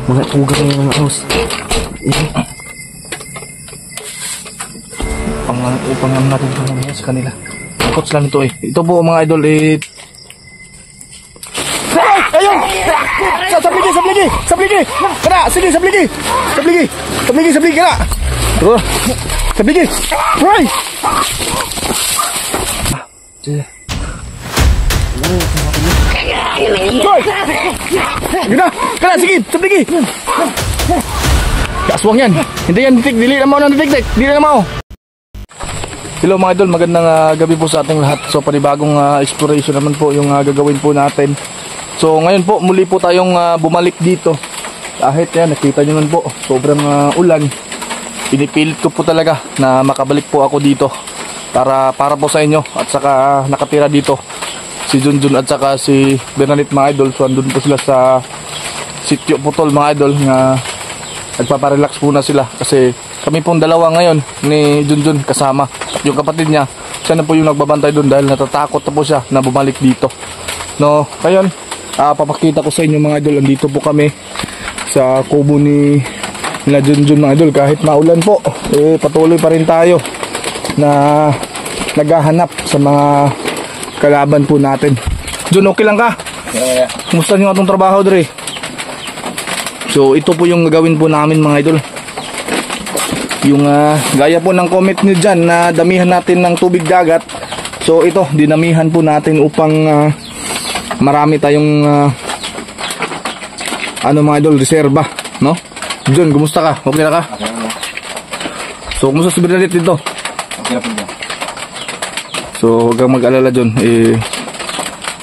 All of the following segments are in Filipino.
Mga tugang ng mga house. Upang natin ito mamaya sa kanila. Coach lang ito eh. Ito po mga idol eh. Ayun! Sabligi! Kena! Sige, sabligi! Kena! Terus! Sabligi! Roy! Roy! Kena! Sige! Sabligi! Kaswang yan! Hindi yan titik! Dili na mau ng titik! Dili na mau! Hello mga idol, magandang gabi po sa ating lahat. So panibagong exploration naman po yung gagawin po natin. So ngayon po muli po tayong bumalik dito. Kahit yan, nakita nyo naman po, sobrang ulan. Pinipilit ko po talaga na makabalik po ako dito para po sa inyo. At saka nakatira dito si Junjun at saka si Bernadette mga idol. So andun po sila sa Sitio Putol mga idol, nga nagpaparelax po na sila kasi kami pong dalawa ngayon ni Junjun kasama yung kapatid niya. Siya na po yung nagbabantay doon dahil natatakot na po siya na bumalik dito. No, ngayon papakita ko sa inyo mga idol, andito po kami sa kubo ni Junjun mga idol. Kahit maulan po, patuloy pa rin tayo na naghahanap sa mga kalaban po natin. Jun, okay lang ka? Yeah. Kumusta niyo atong trabaho dre? So ito po yung gagawin po namin mga idol. Yung gaya po ng comment nyo dyan na damihan natin ng tubig dagat. So ito, dinamihan po natin upang marami tayong mga idol, reserba, no? John, kumusta ka? Okay na ka? Okay na. So kumusta si Bernadette dito? Okay na po dyan. So huwag kang mag-alala John,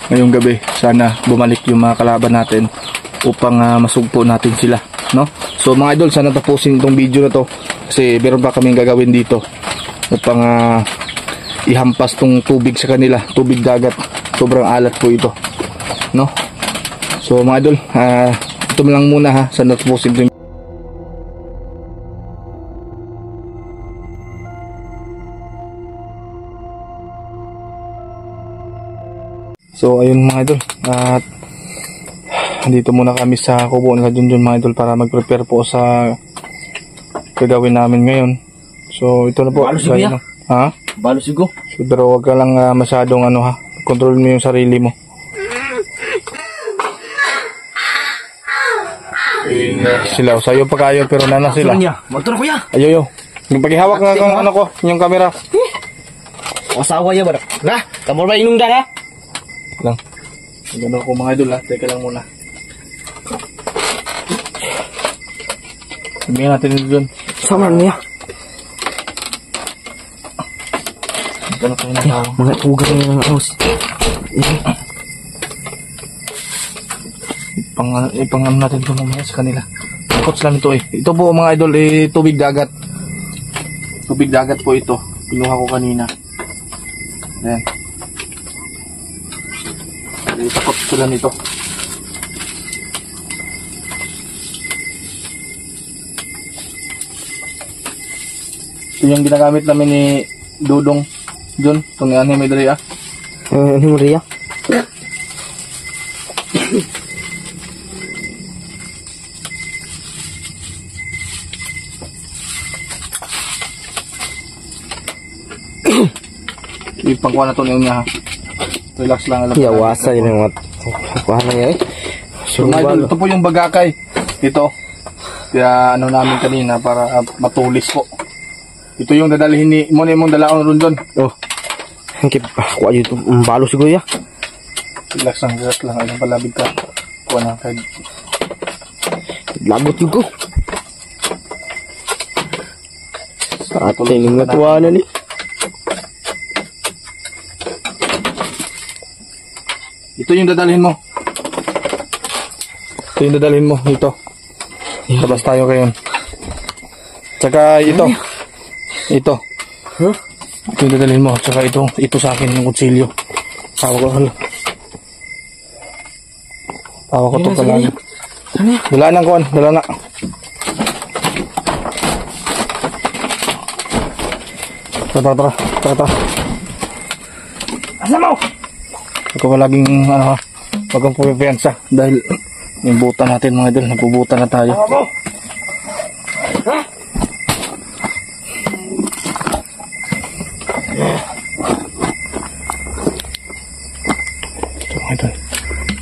ngayong gabi sana bumalik yung mga kalaban natin upang masugpo natin sila, no? So mga idol, sana tapusin itong video na to kasi meron pa kaming gagawin dito upang ihampas tong tubig sa kanila, tubig dagat. Sobrang alat po ito, no? So mga idol, ito lang muna ha, sana tapusin itong So ayun mga idol, at dito muna kami sa kubo na Junjun mga idol para mag-prepare po sa gagawin namin ngayon. So ito na po. Balo sigo ya? Ha? Balo sigo? So, pero wag ka lang masyadong ha, control mo yung sarili mo. Sila, sayo pa kayo pero nana sila. Motor ko ya? Ayo. Pagihawak nga kang ko, yung camera. Asawa ya ba? Nah, kamu ba inung dara? Lang. Gano'n ko mga idol ha. Teka lang muna. Sabihin natin ito dun. Sama niya. Gano'n ko na mga tugang ng mga house. Ipangano natin ito mamaya sa kanila. Coach lang ito eh. Ito po mga idol tubig dagat. Tubig dagat po ito. Pinuha ko kanina. Ayan. Takot sila nito. Ito yung ginagamit namin ni Dudong John. Itong anime dali Anime Ria? Ipangkuha na ito niya ha. Relax lang. Yawasa yun ang kuha na yan eh. So idol, ito po yung bagakay. Ito. Kaya namin kanina para matulis po. Ito yung dadalhin ni muna mong dalaon ron doon. Oh. Kuha yun ito. Balo siguro ya. Relax lang. Ayun palabig ka. Kuha na kahit. Lagot yun ko. Sa ating natuwa na ni. Ito yung dadalhin mo. Ito. Labas tayo ngayon. Tsaka ito. Ito. Huh? Ito yung dadalhin mo. Tsaka ito sa akin yung kutsilyo. Tawa ko ito pala. Wala nang kuwan. Wala na. Tara. Asa mo? Ikaw palaging wag kang pumipiyansa dahil Yung buta natin mga idol, napubuta na tayo. Ito mga idol.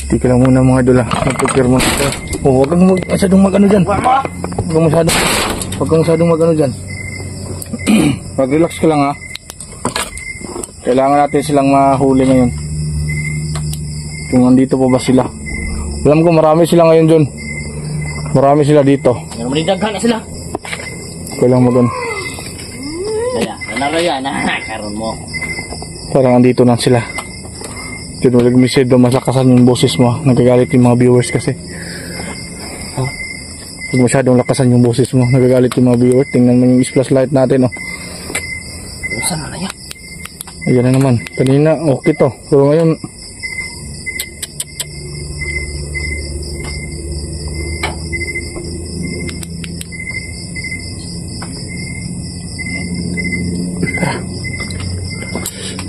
Tika lang muna mga idol ha. Mag-prepare muna ito. Oh, huwag kang masyadong mag-ano dyan. Huwag kang masyadong mag-ano dyan. Mag-relax ka lang ha. Kailangan natin silang mahuli ngayon. Kung nandito pa ba sila. Alam ko marami sila ngayon dyan. Marami sila dito. Meron mo rin daghan na sila. Kailangan mag-ano. Kaya, nanaraya na. Karoon mo. Parang andito na sila. Dito nag-message daw, maslakasan yung boses mo. Nagagalit yung mga viewers kasi. Huwag masyadong lakasan yung boses mo. Nagagalit yung mga viewers. Tingnan mo yung flashlight natin, oh. Saan na yan? Ayan na naman. Kanina, okay to. Pero ngayon,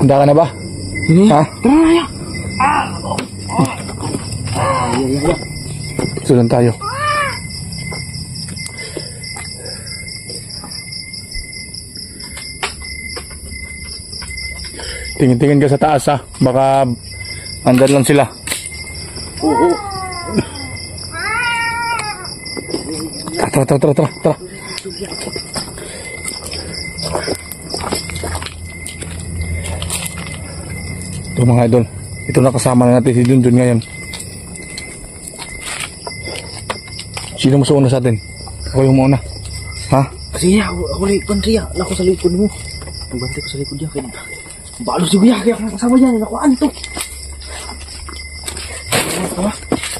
handa ka na ba? Ha? Ito lang tayo. Tingin-tingin ka sa taas ha. Baka andyan lang sila. Oo. Tara. Ito mga idol. Ito na kasama na natin si Junjun ngayon. Sino mo suuna sa atin? Ako yung muna. Ha? Kasi ako likod siya. Ako sa likod mo. Magbantay ko sa likod niya. Balo si Kuya. Kaya ako kasama niya. Nakuhaan to.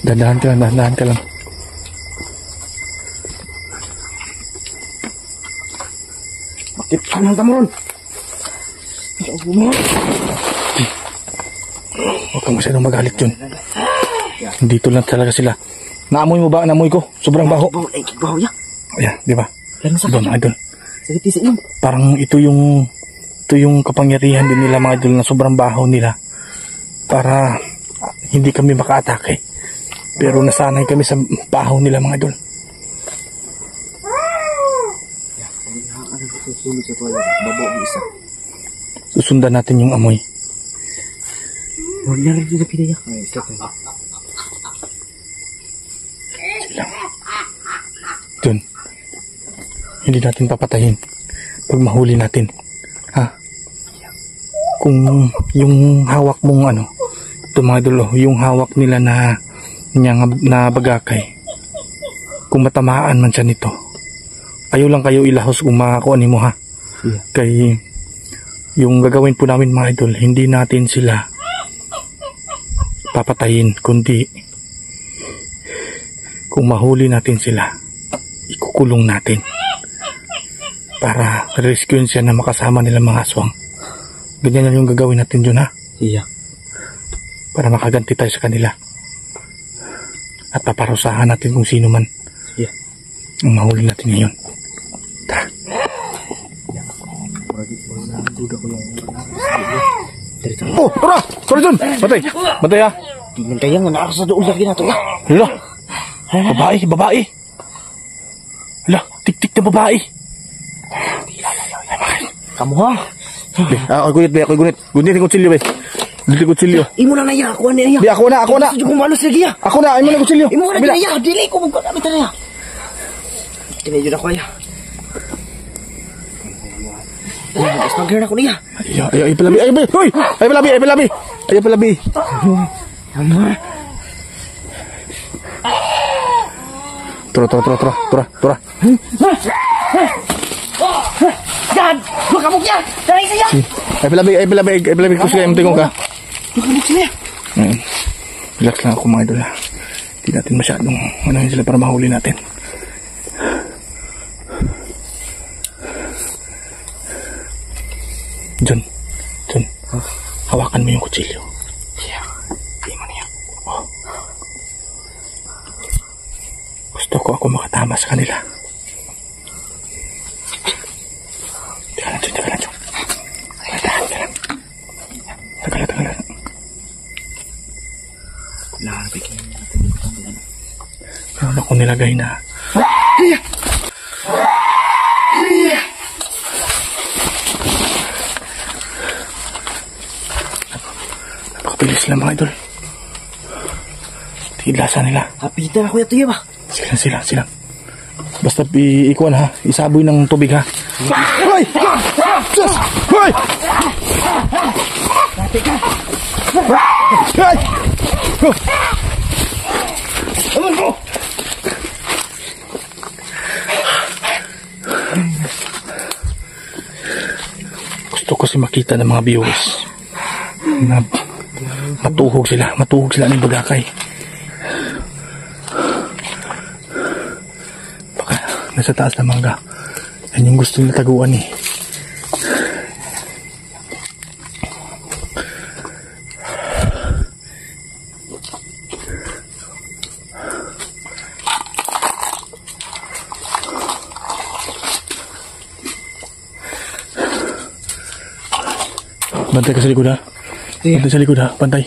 Dahan ka lang. Bakit ka nang tamuron? Huwag kang masyadong magalit yun. Dito lang talaga sila. Naamoy mo ba? Naamoy ko? Sobrang baho. Baho yan. Ayan, di ba? Doon, idol. Sakit sa inyo. Parang ito yung kapangyarihan din nila mga idol na sobrang baho nila. Para hindi kami maka-atake. Pero nasanay kami sa baho nila mga idol. Susundan natin yung amoy. Huwag na rin pinapinaya. Dun. Hindi natin papatayin. Pag mahuli natin. Ha? Kung yung hawak mong ano, ito mga idol, yung hawak nila na bagakay. Kung matamaan man siya nito. Ayaw lang kayo ilahos kung makakuanin mo ha. Yeah. Kay yung gagawin po namin mga idol, hindi natin sila papatayin, kundi kung mahuli natin sila, ikukulong natin para rescuein siya na makasama nila mga aswang. Ganyan yung gagawin natin dun ha. Iya. Para makaganti tayo sa kanila at paparusahan natin kung sino man ang mahuli natin ngayon. Tara. Oh, tara! Tara dun! Matay ha! Tingnan kaya nga naaras sa doon lagi nato ya. Hala! Babae! Hala! Tik-tik na babae! Kamu ha? Ako gunit. Gunit yung kutsilyo, be. Gunit yung kutsilyo. Imo na naya, ako na ya. Be, ako na. Gusto ko malos lagi ya. Ako na, imo na yung kutsilyo. Imo na naya, dili ko magkakabit na ya. Tinayod ako ya. Mas mag-girl ako niya. Ay, palabi. Ay, be. Hoy! Ay, palabi. Tura. Yan! Makamuk yan! Daray siya! Ay, palabi. Kasi kayo tingong ka. Makamuk sila! Relax lang ako mga idol ha. Hindi natin masyadong manahin sila para mahuli natin. John. Hawakan mo yung kutsilyo. Hindi mo niya. Gusto ko ako makatama sa kanila. Teka lang, John. Tahan ka lang. Tagal lang. Lahat, bigyan natin. ako nilagay na. Napakabilis lang mga idol. Tiglasan nila. Hapitan ako yato ba? Sila. Basta ikuan ha, isaboy ng tubig ha. Hoy! Hoy! Hoy! Aman po! Gusto ko makita ng mga viewers na matuhog sila ng Bagakay. Baka nasa taas na mangga. Yan yung gusto nila taguan eh. Bantay ka sa likod ha. Bantay sa likod ha. Bantay.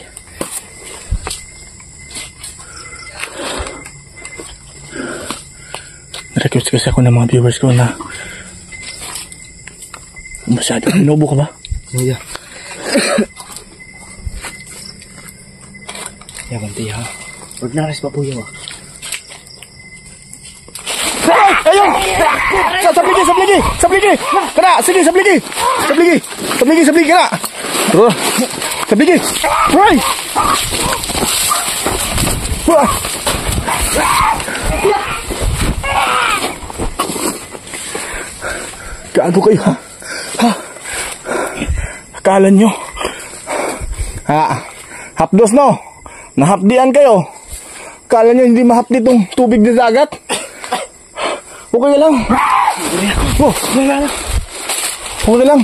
Na-request kasi ako ng mga viewers ko na masyado. Inubo ka ba? Iya. Ya, bantay ha. Huwag naras pa po yun ha. Ayun! Sabligi! Kena! Sige, sabligi! Kena! Terus! Sabligi! Hoy! Wah! Gago kayo ha? Akala nyo? Hapdos no? Nahapdian kayo? Akala nyo hindi mahapdi tong tubig na dagat? Okay lang. Okay lang.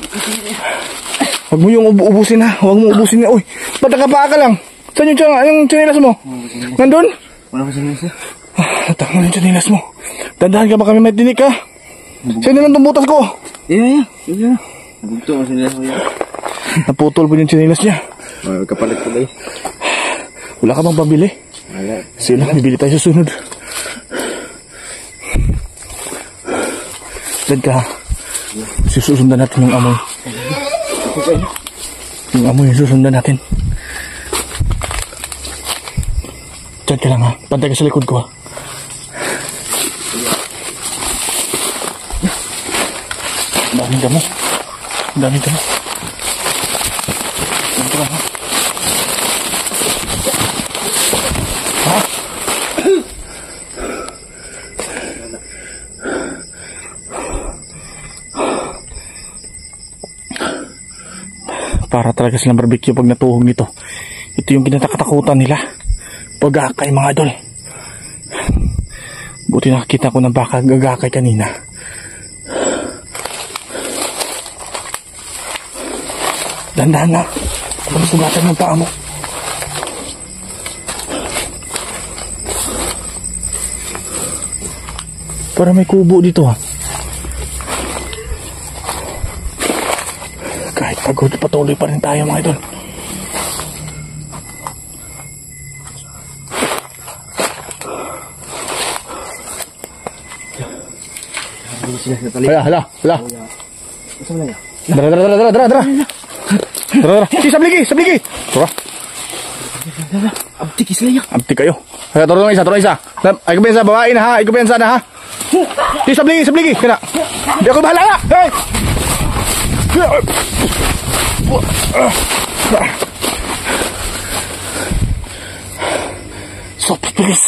Huwag mo yung ubusin ha. Huwag mo ubusin na. Uy, pataka ka lang. Saan yung tsinelas mo? Nandun? Wala ko tsinelas ha. Natang yung tsinelas mo. Dandahan ka ba kami may tinik ha? Saan naman itong butas ko? Iya. Nabugto ang tsinelas mo yan. Naputol po yung tsinelas niya. Kapalit ko ba eh. Wala ka bang pabili? Wala. Sila, bibili tayo sa sunod. Dad ka. Susundan natin yung amoy. Yung amoy yung susundan natin. Dad ka lang ha. Pantay ka sa likod ko ha. Daming damo. Daming damo. Dito lang ha. Para talaga silang barbecue pag natuhog nito. Ito yung kinatatakutan nila. Bagakay mga idol. Buti nakakita ko ng baka gagakay kanina. Dandahan na. Huwag sugatan ng paa mo. Para may kubo dito ha. Kahit pagod, patuloy pa rin tayo mga idol. Hala. Dara. Sabligi. Tara. Abtik sila yan. Abtik kayo. Kaya turun isa. Ay kumpensa, bawain ha. Ay kumpensa na ha. Sabligi. Kena. Di ako bahala na. Hey! Sobrang bilis.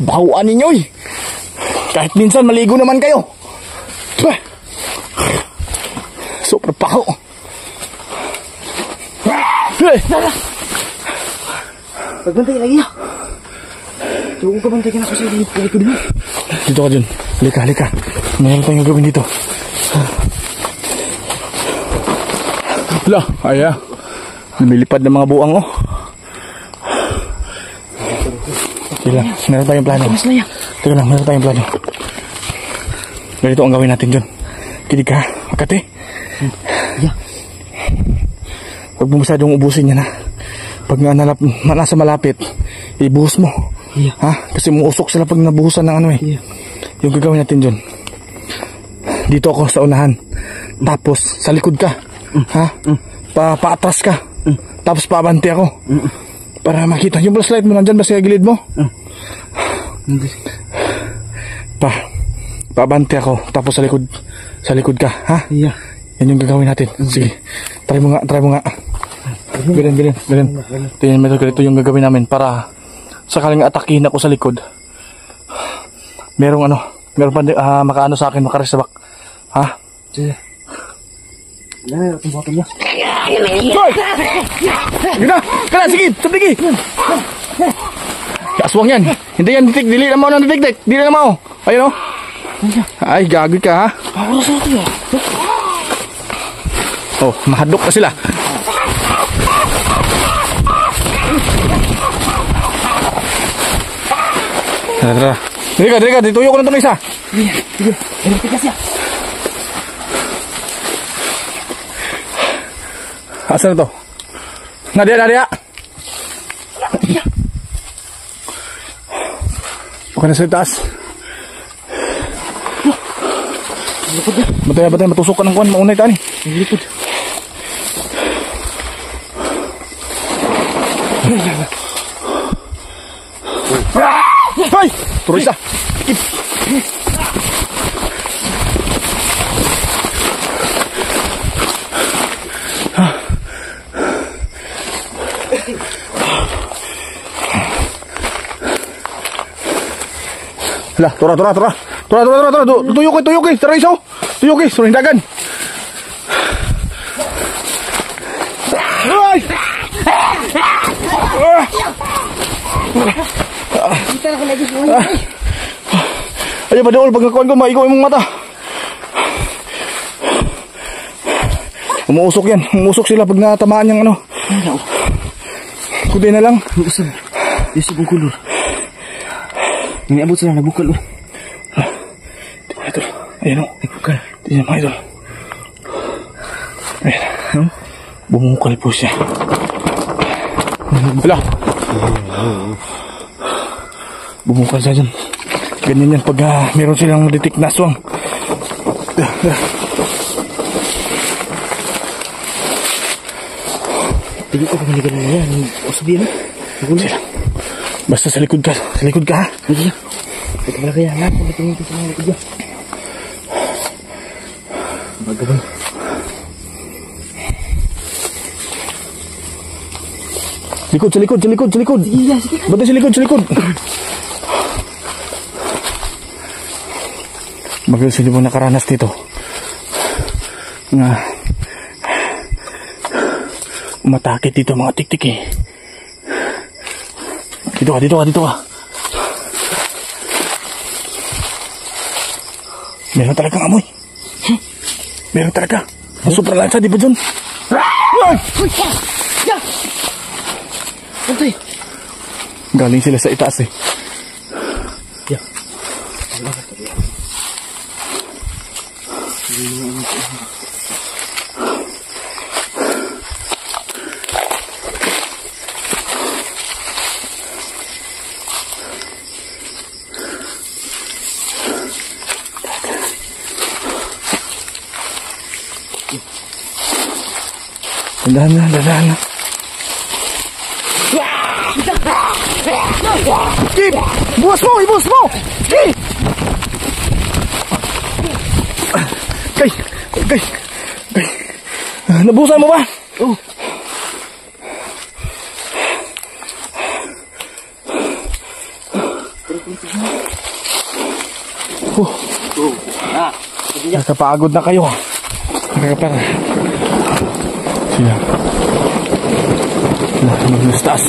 Bawaan ninyo eh. Kahit minsan maligo naman kayo. Sobrang baho. Pagbantay lagi ya. Tuwag ka bantay ka na kasi likod mo. Dito ka dyan. Halika. Mayroon tayong gagawin dito. Wala, aya. Lumilipad ng mga buang oh. Sige lang, meron tayong plano. Teka lang, meron tayong plano. Ganito ang gawin natin dyan. Kinig ka, Makati. Huwag mo masyadong ubusin yan ha. Pag nasa malapit, ibuhos mo. Yeah. Ha? Kasi umuusok sila pag nabuhusan ng ano eh. Yeah. Yung gagawin natin dyan. Dito ako sa unahan. Tapos sa likod ka. Ha? Paatras ka. Tapos paabante ako. Para makita. Yung flashlight mo nandyan ba sa gilid mo? Paabante ako. Tapos sa likod ka. Ha? Yeah. Yan yung gagawin natin. Sige. Try mo nga. Ganun. Tingnan mo ito yung gagawin namin para sakaling atakihin ako sa likod. Meron pa makaano sa akin, makaresabak. Ha? Sige. Yan, itong bottle niya. Hoy! Gina! Kala, sige! Sabigi! Aswang yan. Hindi yan titik. Dili na mo ng titik. Dili na mo. Ayun o. Ay, gagawin ka ha. Ako sa ito yan. Oh, mahadok na sila. Tara. Dali ka. Dituyo ko na ito na isa. Sige. Tigas yan. Asan na to? Nadia. Huwag ka na sa taas. Batay, matusok ka ng kuwan. Maunay tani. Likod. Hoy! Turo isa. Lah, tora. Tuyok. Tara iso. Tuyok, suruh hindagan. Ay! Kita na ko lagi semuanya. Ayo Badul, pag nakuhan ko, maigaw yung mata. Umuusok yan. Umuusok sila pag natamaan yung ano. Kuday na lang. Usap. Isip ang kulur. Iniabot sila, nagbukal. Idol. Ayan o. Nagbukal. Tingnan mo, Idol. Ayan. Bumukal po siya. Wala. Bumukal siya dyan. Ganyan yan pag meron silang detect na aswang. Tigil ko pamaligan na yan. Usap yan. Sila. Basta sa likod ka. Sa likod ka ha. Hindi yan. Ito pala kaya lahat. Tingin ko sa mga likod yan. Magabang. Sa likod. Iya, sige. Bantay sa likod. Magaling sila mo nakaranas dito. Nga umatakit dito mga tiktik eh. Dito ka. Meron talagang amoy. Meron talaga. Sobrang lansa, di ba dyan? Antay. Galing sila sa itaas eh. Ya. Dahan na. Kip! Ibuwas mo! Kip! Kay! Nabusan mo ba? Oh. Nakapagod na kayo. Nakapara. Sila. Naglustas.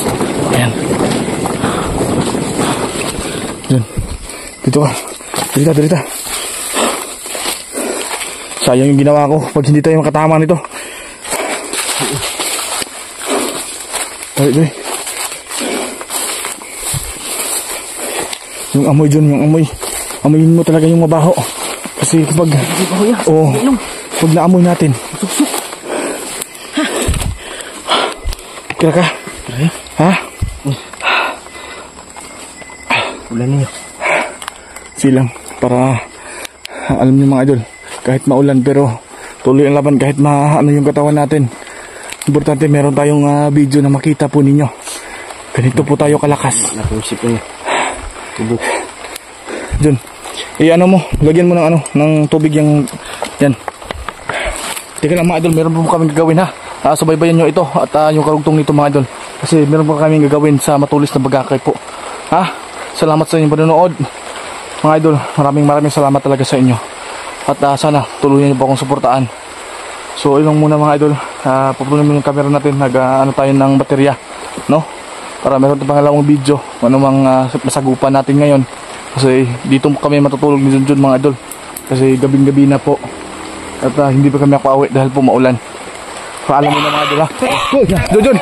Ayan. Diyan. Dito ka. Dirita. Sayang yung ginawa ko pag hindi tayo makatama nito. Dali. Yung amoy dyan, amoyin mo talaga yung mabaho. Kasi kapag pag naamoy natin, Suksuk. kira ka? Ha? silang para alam niyo mga idol, kahit maulan pero tuloy ang laban kahit ano yung katawan natin. Importante meron tayong video na makita po ninyo. Ganito po tayo kalakas. Nakusip ko niya. Tubo. Jun, ano mo, lagyan mo ng ng tubig yung yan. Teka lang mga idol, meron po kaming gagawin ha. Subaybayan nyo ito at yung karugtong nito mga idol. Kasi meron po kaming gagawin sa matulis na bagakay po. Ha? Salamat sa inyong panonood. Mga idol, maraming salamat talaga sa inyo. At sana tuluyan nyo po akong suportaan. So yun lang muna mga idol. Pupunin mo yung camera natin. Ano tayo ng baterya, no? Para meron tayong pangalawang video. Ano mang masagupan natin ngayon. Kasi dito kami matutulog ni Junjun mga idol. Kasi gabing-gabi na po. At hindi pa kami makauwi dahil po maulan. Paalam mo na mga idol ha. Junjun!